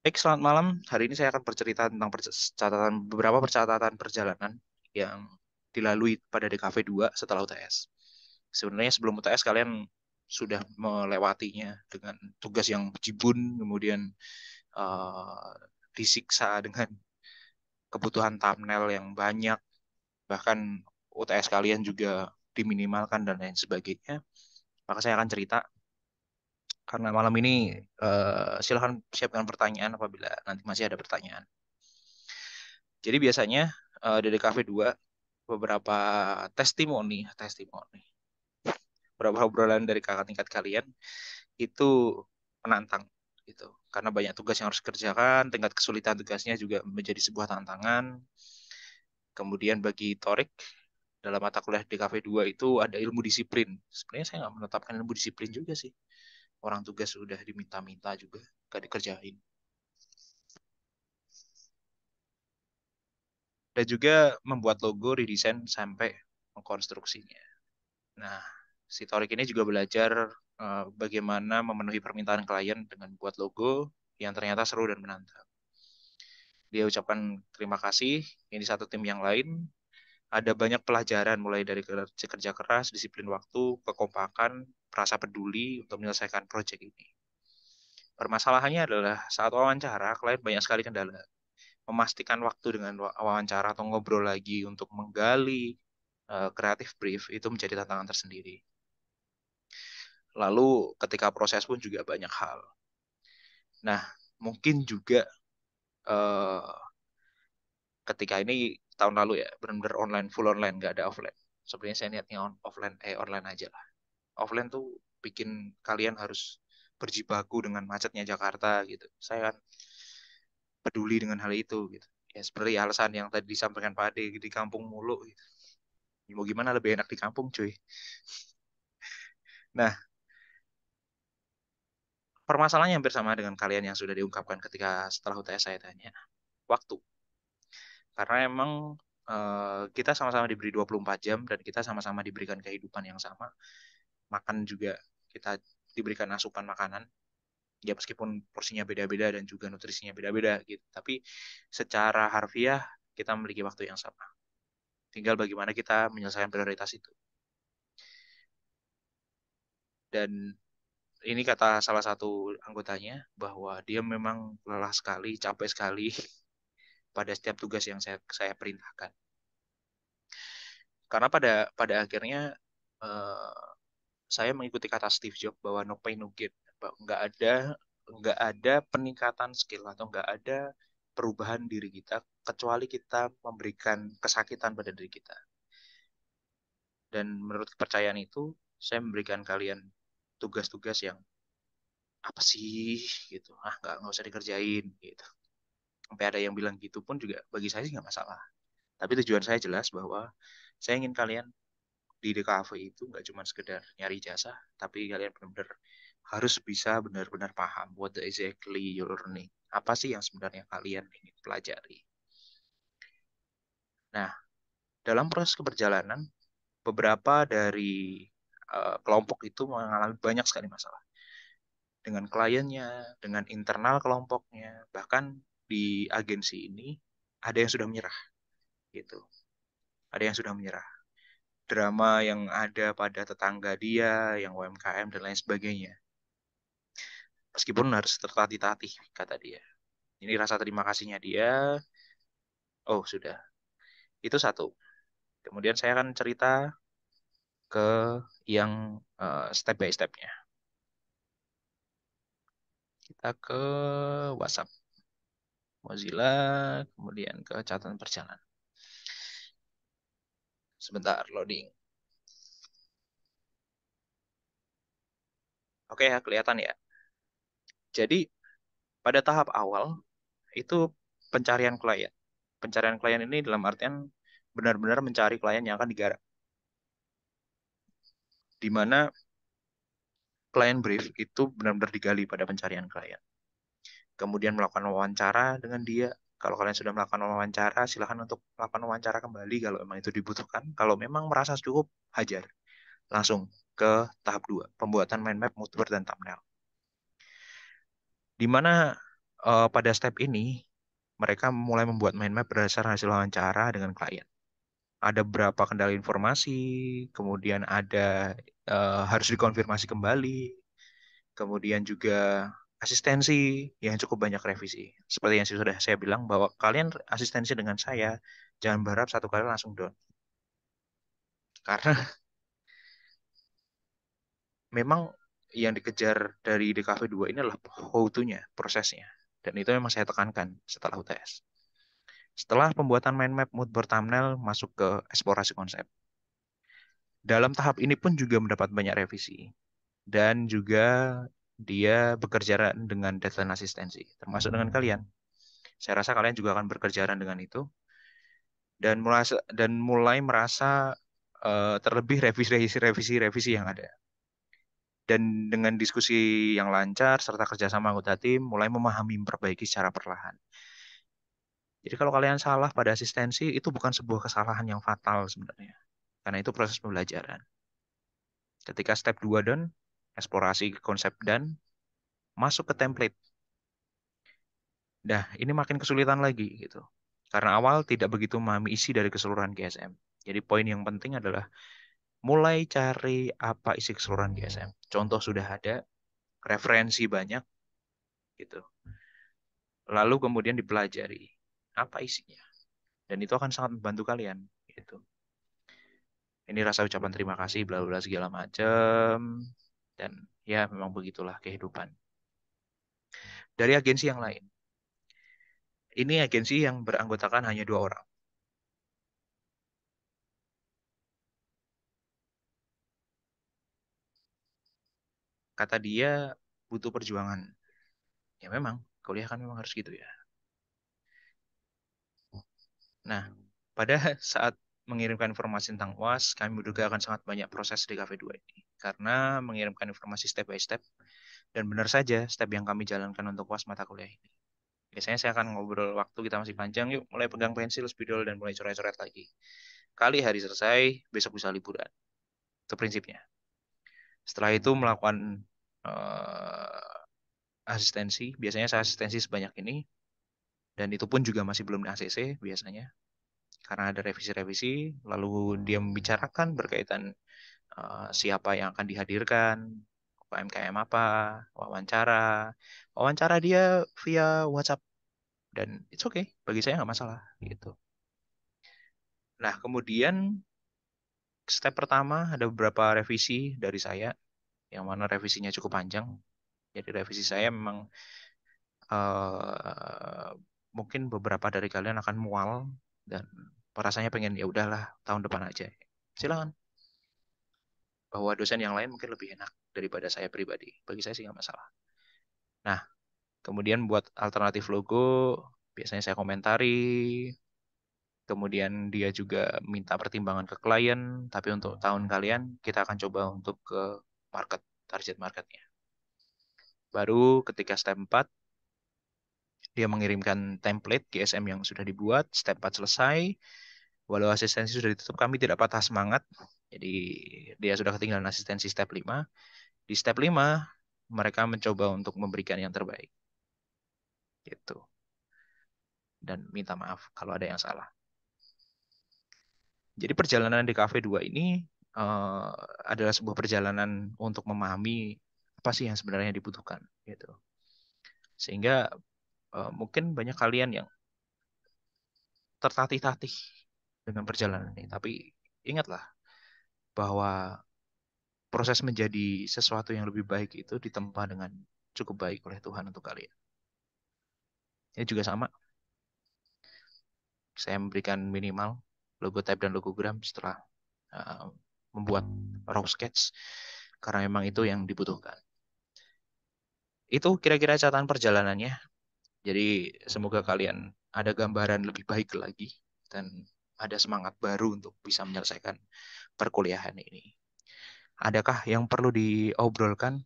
Baik, selamat malam. Hari ini saya akan bercerita tentang beberapa percatatan perjalanan yang dilalui pada DKV 2 setelah UTS. Sebenarnya sebelum UTS kalian sudah melewatinya dengan tugas yang jibun, kemudian eh, disiksa dengan kebutuhan thumbnail yang banyak, bahkan UTS kalian juga diminimalkan dan lain sebagainya. Maka saya akan cerita karena malam ini silakan siapkan pertanyaan apabila nanti masih ada pertanyaan. Jadi biasanya di DKV 2 beberapa testimoni, beberapa obrolan dari kakak tingkat kalian itu menantang gitu. Karena banyak tugas yang harus dikerjakan, tingkat kesulitan tugasnya juga menjadi sebuah tantangan. Kemudian bagi Torik dalam mata kuliah DKV 2 itu ada ilmu disiplin. Sebenarnya saya nggak menetapkan ilmu disiplin juga sih. Orang tugas sudah diminta-minta juga, gak dikerjain. Dan juga membuat logo, redesign sampai mengkonstruksinya. Nah, si Torik ini juga belajar bagaimana memenuhi permintaan klien dengan buat logo yang ternyata seru dan menantang. Dia ucapkan terima kasih, ini satu tim yang lain. Ada banyak pelajaran mulai dari kerja keras, disiplin waktu, kekompakan, rasa peduli untuk menyelesaikan proyek ini. Permasalahannya adalah saat wawancara, klien banyak sekali kendala. Memastikan waktu dengan wawancara atau ngobrol lagi untuk menggali kreatif brief itu menjadi tantangan tersendiri. Lalu ketika proses pun juga banyak hal. Nah, mungkin juga eh, ketika ini tahun lalu ya, benar-benar online, full online, nggak ada offline. Sebenarnya saya niatnya offline, online aja lah. Offline tuh bikin kalian harus berjibaku dengan macetnya Jakarta gitu. Saya kan peduli dengan hal itu gitu. Ya seperti alasan yang tadi disampaikan Pak Ade di kampung mulu gitu. Ya, mau gimana lebih enak di kampung cuy. Nah, permasalahannya hampir sama dengan kalian yang sudah diungkapkan ketika setelah UTS saya tanya. Waktu. Karena emang kita sama-sama diberi 24 jam dan kita sama-sama diberikan kehidupan yang sama. Makan juga kita diberikan asupan makanan. Ya meskipun porsinya beda-beda dan juga nutrisinya beda-beda gitu. Tapi secara harfiah kita memiliki waktu yang sama. Tinggal bagaimana kita menyelesaikan prioritas itu. Dan ini kata salah satu anggotanya bahwa dia memang lelah sekali, capek sekali pada setiap tugas yang saya perintahkan. Karena pada pada akhirnya eh, saya mengikuti kata Steve Jobs bahwa no pain no gain, bahwa nggak ada peningkatan skill atau nggak ada perubahan diri kita kecuali kita memberikan kesakitan pada diri kita. Dan menurut kepercayaan itu, saya memberikan kalian tugas-tugas yang apa sih gitu, nggak usah dikerjain gitu. Sampai ada yang bilang gitu pun juga bagi saya sih nggak masalah. Tapi tujuan saya jelas bahwa saya ingin kalian di DKV itu nggak cuma sekedar nyari jasa, tapi kalian benar-benar harus bisa benar-benar paham what exactly you're learning. Apa sih yang sebenarnya kalian ingin pelajari. Nah, dalam proses keperjalanan, beberapa dari kelompok itu mengalami banyak sekali masalah. Dengan kliennya, dengan internal kelompoknya, bahkan di agensi ini ada yang sudah menyerah gitu. Ada yang sudah menyerah. Drama yang ada pada tetangga dia, yang UMKM dan lain sebagainya. Meskipun harus tertatih-tatih, kata dia. Ini rasa terima kasihnya dia. Oh, sudah. Itu satu. Kemudian saya akan cerita ke yang step by step-nya. Kita ke WhatsApp, Mozilla, kemudian ke catatan perjalanan. Sebentar, loading. Oke ya, kelihatan ya. Jadi, pada tahap awal, itu pencarian klien. Pencarian klien ini dalam artian benar-benar mencari klien yang akan digarap. Di mana klien brief itu benar-benar digali pada pencarian klien. Kemudian melakukan wawancara dengan dia. Kalau kalian sudah melakukan wawancara, silahkan untuk melakukan wawancara kembali kalau memang itu dibutuhkan. Kalau memang merasa cukup, hajar. Langsung ke tahap 2, pembuatan mind map, moodboard, dan thumbnail. Di mana pada step ini mereka mulai membuat mind map berdasarkan hasil wawancara dengan klien. Ada berapa kendala informasi, kemudian ada harus dikonfirmasi kembali, kemudian juga asistensi yang cukup banyak revisi. Seperti yang sudah saya bilang bahwa kalian asistensi dengan saya, jangan berharap satu kali langsung down. Karena memang yang dikejar dari DKV 2 ini adalah how to-nya, prosesnya. Dan itu memang saya tekankan setelah UTS. Setelah pembuatan mind map mood board thumbnail masuk ke eksplorasi konsep. Dalam tahap ini pun juga mendapat banyak revisi. Dan juga dia bekerja dengan deadline asistensi, termasuk dengan kalian. Saya rasa kalian juga akan bekerja dengan itu dan mulai merasa terlebih revisi yang ada. Dan dengan diskusi yang lancar serta kerjasama anggota tim, mulai memahami memperbaiki secara perlahan. Jadi kalau kalian salah pada asistensi, itu bukan sebuah kesalahan yang fatal sebenarnya. Karena itu proses pembelajaran. Ketika step 2 done, eksplorasi konsep dan masuk ke template. Nah, ini makin kesulitan lagi gitu. Karena awal tidak begitu memahami isi dari keseluruhan GSM. Jadi poin yang penting adalah mulai cari apa isi keseluruhan GSM. Contoh sudah ada, referensi banyak gitu. Lalu kemudian dipelajari apa isinya. Dan itu akan sangat membantu kalian gitu. Ini rasa ucapan terima kasih bla bla segala macam dan ya memang begitulah kehidupan. Dari agensi yang lain. Ini agensi yang beranggotakan hanya 2 orang. Kata dia butuh perjuangan. Ya memang, kuliah kan memang harus gitu ya. Nah, pada saat mengirimkan informasi tentang UAS, kami menduga akan sangat banyak proses di KV 2 ini. Karena mengirimkan informasi step by step, dan benar saja step yang kami jalankan untuk UAS mata kuliah ini. Biasanya saya akan ngobrol waktu kita masih panjang, yuk mulai pegang pensil, spidol, dan mulai coret-coret lagi. Kali hari selesai, besok bisa liburan. Itu prinsipnya. Setelah itu melakukan asistensi, biasanya saya asistensi sebanyak ini, dan itu pun juga masih belum ACC biasanya. Karena ada revisi-revisi, lalu dia membicarakan berkaitan siapa yang akan dihadirkan, UMKM apa, wawancara. Wawancara dia via WhatsApp dan it's okay, bagi saya nggak masalah gitu. Nah, kemudian step pertama ada beberapa revisi dari saya, yang mana revisinya cukup panjang. Jadi revisi saya memang eh, mungkin beberapa dari kalian akan mual dan rasanya pengen ya udahlah tahun depan aja. Silakan. Bahwa dosen yang lain mungkin lebih enak daripada saya pribadi. Bagi saya sih nggak masalah. Nah, kemudian buat alternatif logo, biasanya saya komentari. Kemudian dia juga minta pertimbangan ke klien, tapi untuk tahun kalian kita akan coba untuk ke market, target marketnya. Baru ketika step 4, dia mengirimkan template GSM yang sudah dibuat, step 4 selesai, walau asistensi sudah ditutup, kami tidak patah semangat. Jadi dia sudah ketinggalan asistensi step 5. Di step 5, mereka mencoba untuk memberikan yang terbaik. Gitu. Dan minta maaf kalau ada yang salah. Jadi perjalanan di Cafe 2 ini eh, adalah sebuah perjalanan untuk memahami apa sih yang sebenarnya dibutuhkan. Gitu. Sehingga mungkin banyak kalian yang tertatih-tatih dengan perjalanan ini. Tapi ingatlah bahwa proses menjadi sesuatu yang lebih baik itu ditempa dengan cukup baik oleh Tuhan untuk kalian. Ini juga sama. Saya memberikan minimal logo type dan logogram setelah uh, membuat raw sketch karena memang itu yang dibutuhkan. Itu kira-kira catatan perjalanannya. Jadi semoga kalian ada gambaran lebih baik lagi dan ada semangat baru untuk bisa menyelesaikan perkuliahan ini. Adakah yang perlu diobrolkan